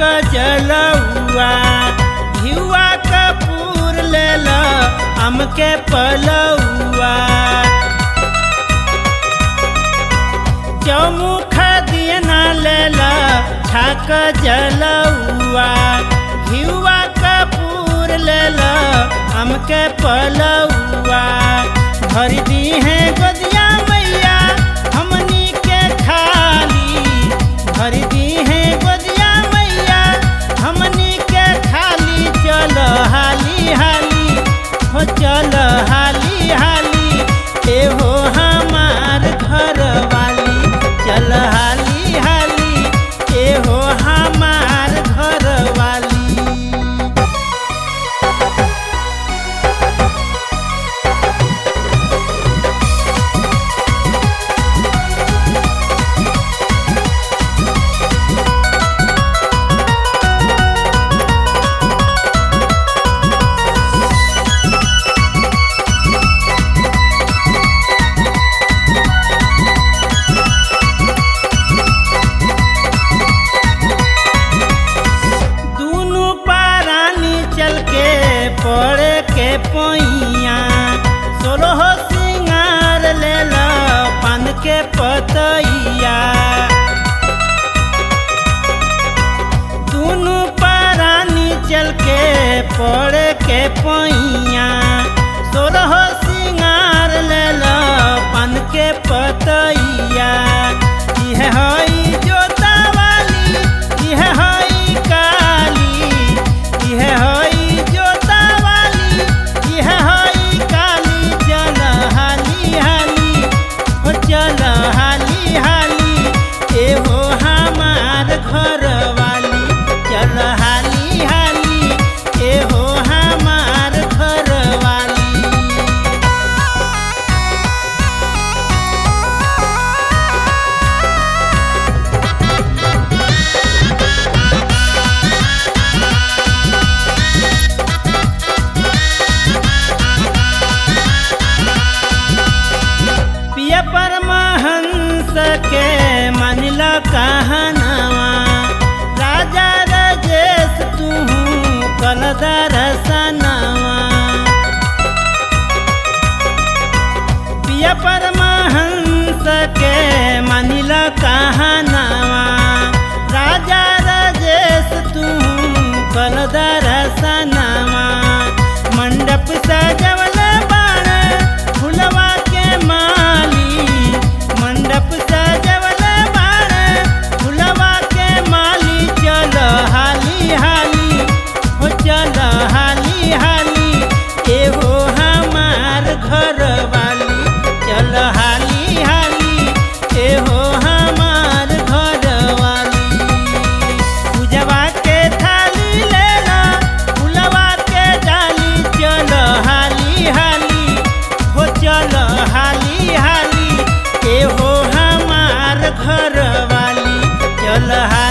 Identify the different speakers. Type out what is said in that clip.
Speaker 1: जलौआ घिउआ कपूर लेल आम के पलौआ चौमुख दियना लेल छाक जलौआ घिउआ कपूर लेल आम के पलौआ भर दी है गोदिया मैया हमनी के खाली भर दी है गोदिया मैया हमनी के खाली चल हाली हाली हो चल हाली हाली एहो हमार घर वाली चल हाली हाली एहो हमार घर वाली। पड़े के पैया सोलह सिंगार लेल पान के पतैया दुनू प्राणी चल के पड़े के पैया सोलह सिंगार लेल पान के पतैया यह हई जोता वाली यह हई काली यह हई चल हाली हाली एहो हमार घर वाली चल हाली हाली एहो हमार घर वाली। पिया परमहंस के मानिल कहनवा राजा राजेश तू कल दर्शनवा पिया परमहंस के मानिल कहनवा राजा राजेश तू कल दर्शनवा मंडप सजवल बाण फुलवा के माली मंडप सजवल बाण फुलवा के माली चल हाली हाली हो चल हाली हाली एहो हमार घर वाली चल हाली हाली एहो हमार घर वाली। पूजवा के थाली लेला फुलवा के डाली चल हाली हाली हो चल हाली हाली एहो हमार घर वाली चल हाली।